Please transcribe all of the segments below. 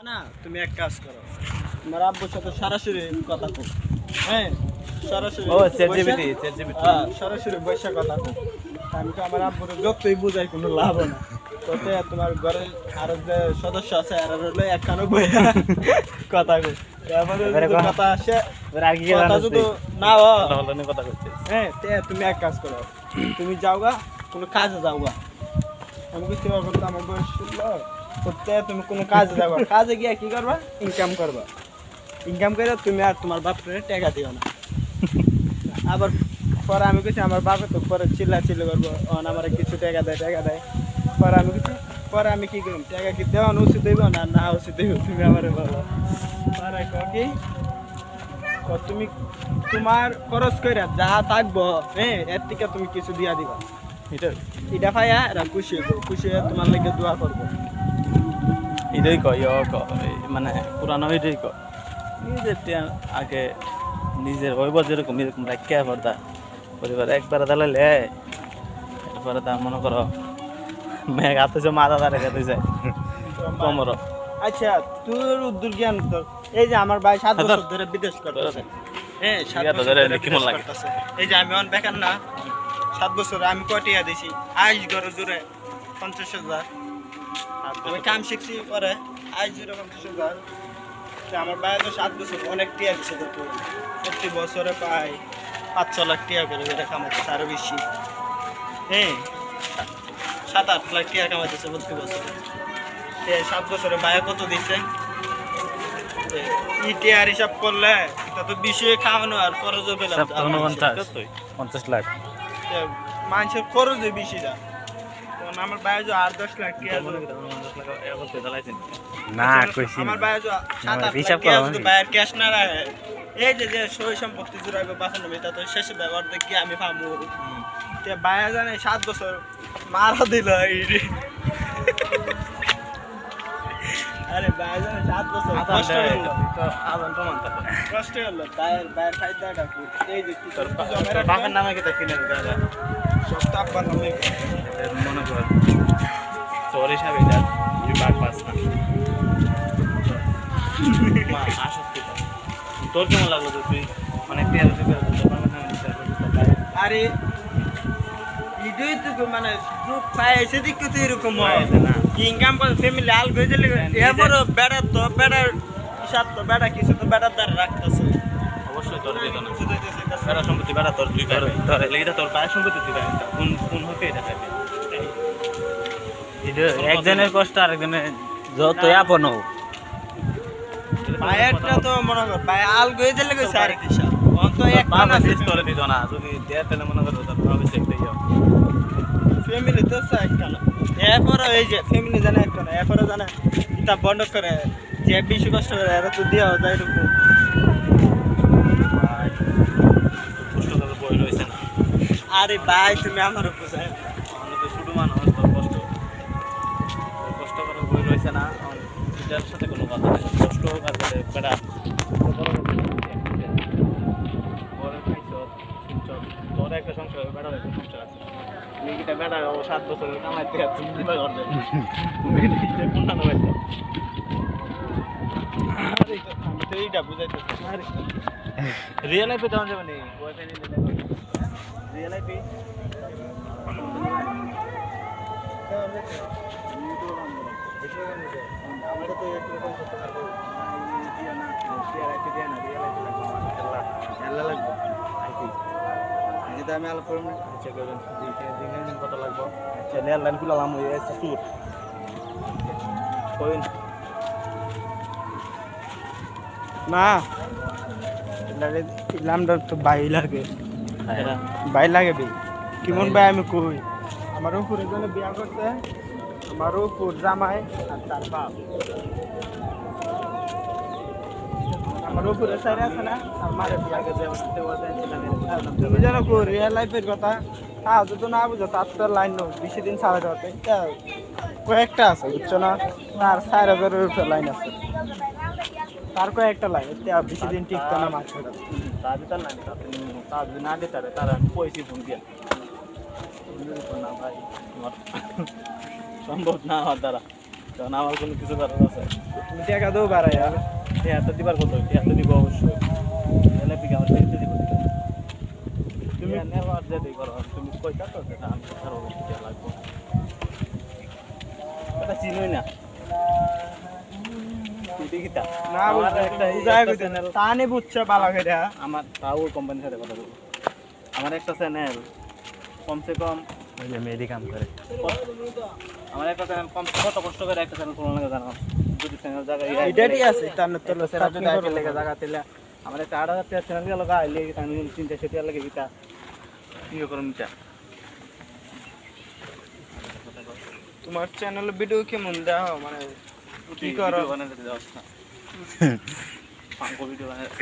না তুমি এক কাজ করো, তোমার আব্বুর সাথে সরাসরি কথা কও। হ্যাঁ সরাসরি সরাসরি বৈশা কথা কও। আমি তো আমার আব্বুর যতই বুঝাই কোনো লাভ না। তোতে তোমার ঘরে আরো যে সদস্য আছে আর হলো একখানো বইয়া কথা কও। তারপরে কথা আসে কথা যদি না কথা কইতে। হ্যাঁ তুমি এক কাজ করো, তুমি যাওগা কোনো কাজে যাওগা। আমি কিছু করতে আমার বয়স করতে তুমি কোনো কাজে যাবা, কাজে গিয়ে কি করবা? ইনকাম করবা। ইনকাম করে তুমি আর তোমার বাপরে টাকা দিও না। আবার পরে আমি কিছু আমার বাপে তো পরে চিল্লি করবো, আমার কিছু টাকা দেয়। পরে আমি কিছু পরে আমি কি করব? টাকা কি দেওয়া উচিত দেব না উচিত দেব? তুমি আমার বলো। পরে কি তুমি তোমার খরচ করে যা থাকবো, হ্যাঁ এর থেকে তুমি কিছু দিয়া দিবা। এটা পাইয়া এরা খুশি হয়ে তোমার লাগে দোয়া করবো। এটাই কয় মানে পুরানো এটাই কয় নিজের আগে নিজের হইব যেরকম এরকম রাখিয়া পর্দা পরিবার একবার দালাইলে এরপরে তা মনে করো মেঘ হাতেছে মাথা দাঁড়ে খেতে যায় কমর। আচ্ছা তোর উদ্দুর জ্ঞান তোর এই যে আমার ভাই 7 বছর ধরে বিদেশ করতেছে। হ্যাঁ 7 বছর ধরে বিদেশ করতেছে। এই যে আমি অন বেকার না, 7 বছর আমি কটিয়া দিছি আজ ঘরে জুড়ে 50,000। আমি কাম শিখছি পরে আজ জুড়ে 50,000। আমার ভাই তো 7 বছর অনেক টিয়া দিচ্ছে, তো প্রতি বছরে পাই 5-6 লাখ টিয়া করে এটা কামাচ্ছে, আরো বেশি। হ্যাঁ 7-8 লাখ টিয়া কামাইতেছে প্রতি বছরে। 7 বছরে ভাইয়া কত দিচ্ছে ইটিআর হিসাব করলে তো বিষয়ে খাওয়ানো আর খরচ পেলাম 50 লাখ মানুষের খরচ বেশি যা। আমার ভাই যে 8-10 লাখ টিয়া না আমার ভাই যে 7-8 ভাইয়ের ক্যাশ না রাখে, এই যে সই সম্পত্তি জুড়াইবে বাঁচানো এটা তো শেষে ব্যবহার দেখি আমি পাবো। ভাইয়া জানে 7 বছর মারা দিল। আরে ভাই জানে 7 বছর কষ্ট হলো, কষ্ট হলো ভাইয়ের ফায়দাটা কি? এই যে তোর বাপের নামে কি কিনে দাদা সব তো আব্বার নামে মনে কর তোর হিসাবে এটা তুই বাঘ পাস না। তোর কেমন লাগলো তুই মানে আরে ইডুই তো মানে দুঃখ পাইছে দিকে তো এরকম না ইনকাম করে ফ্যামিলি আল গই দিলে এরপরও বেড়া তো বেড়ার হিসাব তো বেড়া কিছু তো বেড়ার দ্বারা রাখতেছে। অবশ্যই তোর দিত না বেড়া সম্পত্তি বেড়া তোর তুই তোর লেগে তোর পায়ের সম্পত্তি তুই কোন হতে এটা খাবি একজনের কষ্ট আরেকজনের যত আপন হোক পায়েরটা তো মনে কর পায়ে আল গই দিলে কইছে আরেক হিসাব অন্ত এক না শেষ করে দিত না যদি দেয় তাহলে মনে করো তার ভাবে সেটাই যাও ফ্যামিলি তো একটা না। এরপরে এই যে ফ্যামিলি জানে একটা না, এরপরে জানে এটা বন্ধ করে যে বেশি কষ্ট করে এরা তো দেওয়া যায় এরকম। বই রয়েছে না। আরে ভাই তুমি আমার বোঝায় আমি তো শুধু মানুষ কষ্ট করার বই রয়েছে না, এটার সাথে কোনো কথা নেই। কষ্ট হোক আর বেড়া তোর একটা সংসার বেড়ার একটা সংসার আছে এটা বেড়া 7 বছরের কামাইতে কোনটা নামাইছে এইটা বুঝাইতেছে রিয়েল লাইফে তেমন যাবে নেই রিয়েল লাইফে আমরা তো একরকম করতে পারবো যদি আমি আলো করব আচ্ছা করবেন কত লাগবো আচ্ছা লেয়ার লাইন খুলালাম ওই সুর কইন না ইলামটা তো বাই লাগে বাই লাগে বে কেমন ভাই আমি কই আমার উপরে জন্য বিয়া করতে আমার উপর জামাই আর তার বাপ আমার উপরে সাইরে আছে না আমার বিয়া করতে তুমি জানো কো রিয়েল লাইফের কথা যদি না বুঝো তার তো লাইন নো বেশি দিন ছাড়া যাবে কয়েকটা আছে বুঝছো না, তার 4,000-এর উপরে লাইন আছে, তার কয়েকটা লাইন বেশি দিন টিকতো না মাছ তাদের তার লাইন তা যদি না দিতে তারা পয়সা ফোন দিয়া না ভাই সম্ভব না হওয়ার দ্বারা কারণ আমার কোনো কিছু করার আছে তুমি টাকা দাও বাড়াই আর এত দিবার কত এত দিব অবশ্যই এলে পিকে আমার কিনতে দিব তুমি নেওয়ার যেতে করো তুমি কইতা তো সেটা আমি আরো টাকা লাগবে এটা চিনোই না তুই কিতা না আমার বুঝতে একটা বুঝাই একটা কইতে চ্যানেল তানে বুঝছে ভালো করে আমার তাও কোম্পানির সাথে কথা বলবো আমার একটা চ্যানেল কমসে কম ওই যে মেয়েদি কাম করে আমার একটা চ্যানেল কম কত কষ্ট করে একটা চ্যানেল খোলা লাগে জানো যদি চ্যানেল জায়গায় এটাই আছে তানে তো সেটা যদি আইপি লেগে জায়গা দিলে আমার একটা 8000 টাকা চ্যানেল গেল গাইলে আমি 300 টাকা লাগে গিতা কি করুন এটা তোমার চ্যানেলে ভিডিও কেমন দাও মানে কি করো বানাতে দাও না পাঙ্কো ভিডিও বানাতে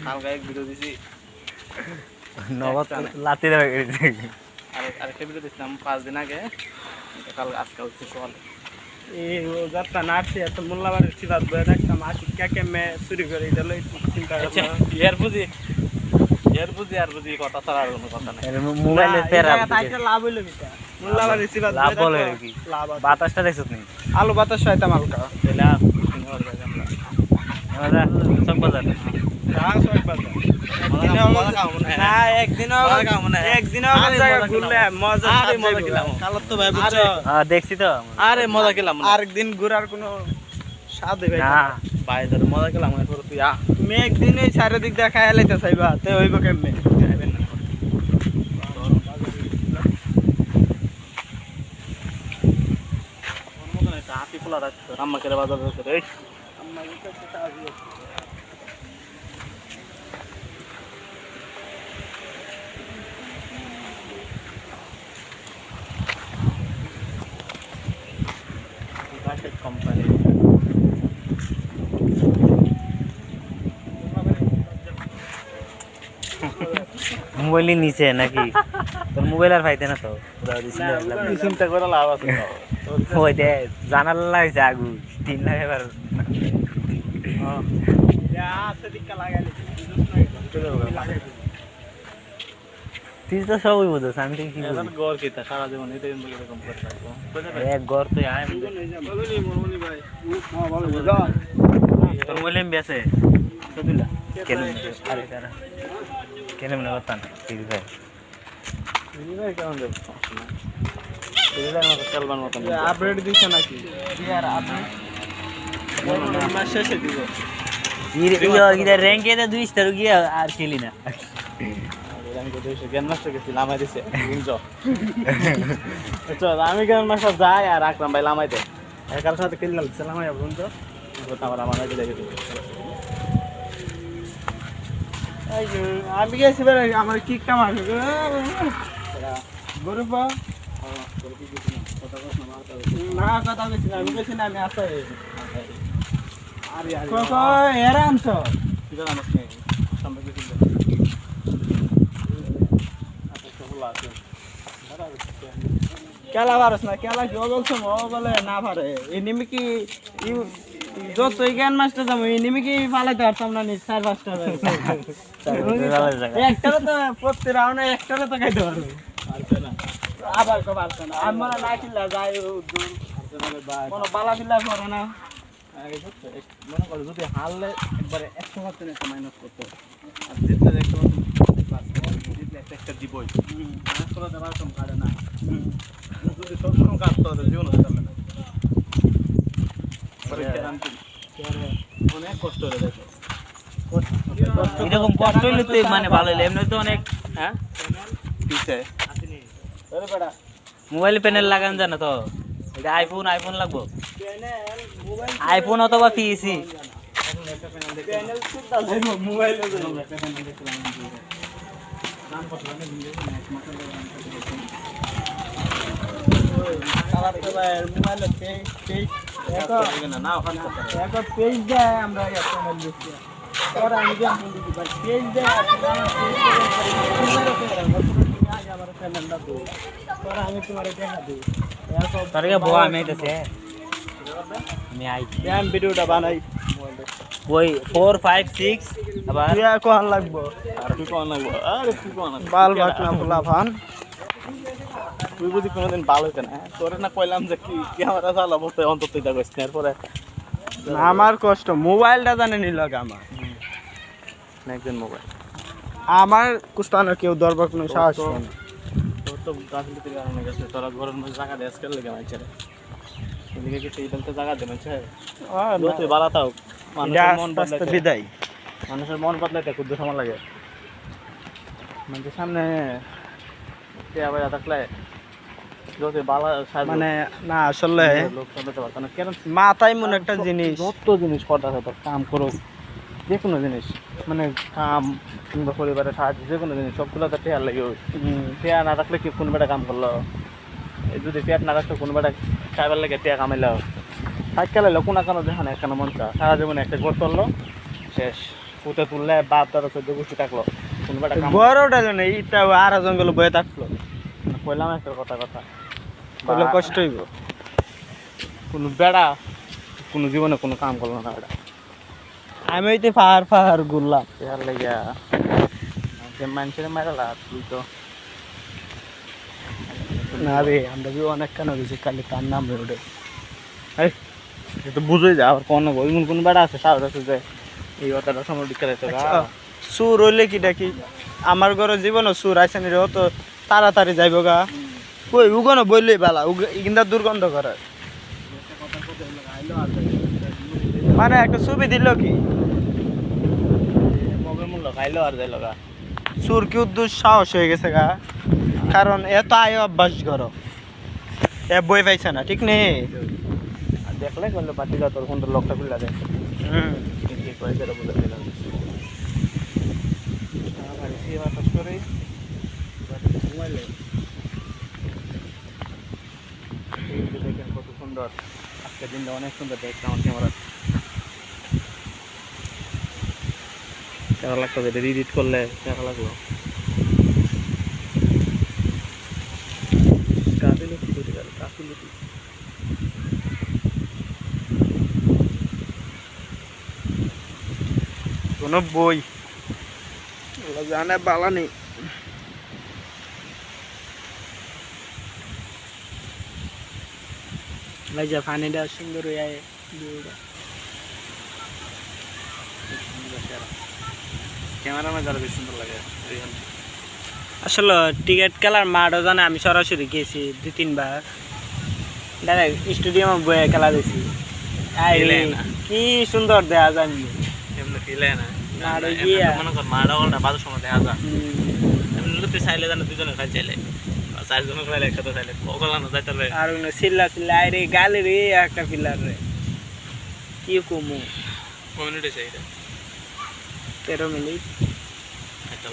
কালকে এক ভিডিও দিছি নগদ লাতি দেবে আরেকটা ভিডিও দিছিলাম 5 দিন আগে কাল আজকে হচ্ছে সকালে এই যাত্রা নাচছে এত মোল্লাবাড়ির সিবাদ বয়ে দেখতাম আসি কে মে চুরি করে এটা লই চিন্তা আচ্ছা করলাম ইয়ার বুঝি কথা ছাড়া আর কোনো কথা নাই মোবাইলে তেরা তাইটা লাভ হইলো কিটা মোল্লাবাড়ির সিবাদ লাভ বলে কি লাভ আছে। বাতাসটা দেখছস নি আলু বাতাস খাইতাম হালকা তাহলে আমরা আমরা সব বাজার না একদিনও ঘুরলে মজা কালত তো ভাই বুঝছো হ্যাঁ দেখছি তো আরে মজা খেলাম আরেকদিন ঘুরার কোনো স্বাদ হবে না ভাই ধর মজা খেলাম এরপর তুই আ তুমি একদিন এই চারিদিক দিয়ে খাইয়া লাইতে চাইবা তে হইব কেমনে হাতি পোলা রাখতো আম্মা করে বাজার করে এই কোম্পানি মোবাইলের নিচে নাকি তোর মোবাইল আর পাইতে না তো চিন্তা করে লাভ আছে ওই দে জানালা লাগাইছে আগু টিন লাগাইবার তুই তো সবই বুঝোস আমি তো কি বুঝি গড় কিতা সারা জীবন এটা কিন্তু এরকম করে থাকবো এক ঘর তুই আয় তোর মোবাইল এমবি আছে কেন আরে তারা কেন মনে করতাম ঠিক আছে কেমন যাবে খেলবার মতন আপডেট দিছে নাকি আর আপডেট মাস শেষে দিব ইধর র্যাঙ্কে তো 2 স্টার গিয়ে আর খেলি না জ্ঞান মাস্টার গেছি লামাই দিছে আমি জ্ঞান মাস্টার যাই আর আকরাম ভাই লামাই দেয় একার সাথে খেললাম লামাই বলুন তো আমার আমার দেখে আমি গেছি আমার কি কাম আছে গরুব না কথা বেশি আমি বেশি না আমি আসে এরা আনছো কেলা পারস না কেলা কি বলছো বলে না পারে এই নিমি কি যত জ্ঞান মাস্টার যাবো এই নিমি কি পালাইতে পারতাম না নিজ 4-5টা একটারে তো প্রতি রাউন্ডে একটারে তো খাইতে পারবো আবার কো পারছে না আমরা না কিলা যাই কোনো বালা বিলা করে না মনে করো যদি হারলে একবারে 100% একটা মাইনাস করতে আর জিতলে একটা জিতলে একটা দিবই মাইনাস করা দেওয়ার কম কাটে না যদি সবসময় কাটতে হবে জীবন হতে পারবে না অনেক কষ্ট হয়ে দেখো এরকম কষ্ট হইলে তো মানে ভালো হইলে এমনি তো অনেক হ্যাঁ পিছে মোবাইল প্যানেল লাগান জানা তো এটা আইফোন লাগবো আইফোন অথবা পিসি প্যানেল সুদ্ধা যাইবো মোবাইলে মোবাইলে পেজ না ওখানে এখন পেজ দেয় আমরা প্যানেল দিচ্ছি और আমি যে পেজ দেয় আমার প্যানেলটা দেবো और আমি তোমার দেখা দিই তোর কে বউ আমি আইতেছে আমি আই ব্যায়াম ভিডিওটা বানাই ওই 4 5 6 আবার তুই আর কোন লাগবো আর কি কোন লাগবো আরে কি কোন বাল বাটনা ফুলা ফান তুই বুঝি কোনোদিন ভালো হইতে না তোরে না কইলাম যে কি ক্যামেরা চালাবো তো অন্তত এটা কইস না এরপরে আমার কষ্ট মোবাইলটা জানে নিল আমার একদিন মোবাইল আমার কুস্তানোর কেউ দরবার কোনো সাহস তো- করে না। তোর তো গাফিলতির কারণে গেছে তোরা ঘরের মধ্যে জায়গা দিয়ে আজকাল লেগে মানছে এদিকে কিছু ইদান তো জায়গা দিয়ে মানছে তুই বাড়া তাও এটা মানুষের মন আস্তে আস্তে বদলাইতে বিদায় মানুষের মন বদলাইতে খুব সময় লাগে মানুষের সামনে টিয়া বাইরা থাকলে যতই বালা সাজো মানে না আসলে লোক সামলাতে পারতো না কেন মাথায় মনে একটা জিনিস যত জিনিস করতে হয় তোর কাম করো যে কোনো জিনিস মানে কাম কিংবা পরিবারের সাহায্য যে কোনো জিনিস সবগুলো তো টেয়ার লাগে টেয়া না রাখলে কি কোন বেটা কাম করলো এই যদি পেট না রাখতো কোন বেটা খাইবার লাগে টেয়া কামাইলো সাইকেল এলো কোনো কোনো দেখো না এখানে মন চা সারা জীবনে একটা ঘর তুললো শেষ পুঁতে তুললে বাপ তারা 14 গোষ্ঠী থাকলো কোন বেটা কাম বড় ওটা জানে ইটা আর জঙ্গল বয়ে থাকলো কইলাম একটা কথা কথা তাহলে কষ্ট হইব কোনো বেড়া কোনো জীবনে কোনো কাম করলো না বেটা আমি হইতে পাহাড় ঘুরলাম টেয়ার লাগিয়া যে মানুষের মারালা তুই তো না রে আমরা বি অনেক কেন গেছি খালি তার নাম রোডে এই এ তো বুঝোই যা আবার কোন এমন কোন বেড়া আছে সাহস আছে যে এই কথাটা সময় দিকে রাখতে সুর হইলে কি ডাকি আমার ঘরে জীবনও সুর আইসে নি রে অত তাড়াতাড়ি যাইব গা কই উগনো বললেই বালা কিন্তু দুর্গন্ধ করে মানে একটা ছবি দিল কি মগের মূল্য খাইলো আর যাইলো গা সুর কি উদ্দুর সাহস হয়ে গেছে গা কারণ এত আয় অভ্যাস করো এ বই পাইছে না ঠিক নেই আর দেখলে করলে পাতিলা তোর কোন লকটা খুলে দেয় কি করে সেটা বুঝে দিলাম আমার সে বাতাস করে ঘুমাইলে এই যে দেখেন কত সুন্দর আজকের দিনটা অনেক সুন্দর দেখতে আমার ক্যামেরা কেমন লাগতো এটা এডিট করলে কেমন লাগলো গাফিলতি করে গেল গাফিলতি কোনো বই জানে বালা নেই ভাই যা পানিটা সুন্দর হয়ে আয় ক্যামেরাম্যান যারা বেশ সুন্দর লাগে আসলে টিকিট খেলার মাঠও জানে আমি সরাসরি গেছি 2-3 বার ডাইরেক্ট স্টেডিয়ামে বয়ে খেলা দেখছি খেলে না। কি সুন্দর দেখা যায় এমনি ফিলে না মাঠে গিয়া মনে কর মারা গলটা বাজার সময় দেখা যায় এমনি তুই চাইলে জানো দুজনে খাই চাইলে চারজনে খাইলে একসাথে চাইলে ওগুলো যাইতে হবে আর চিল্লা চিল্লা আরে গালে রে একটা পিলার রে কি কমু কমিউনিটি চাই 13 মিনিট একটা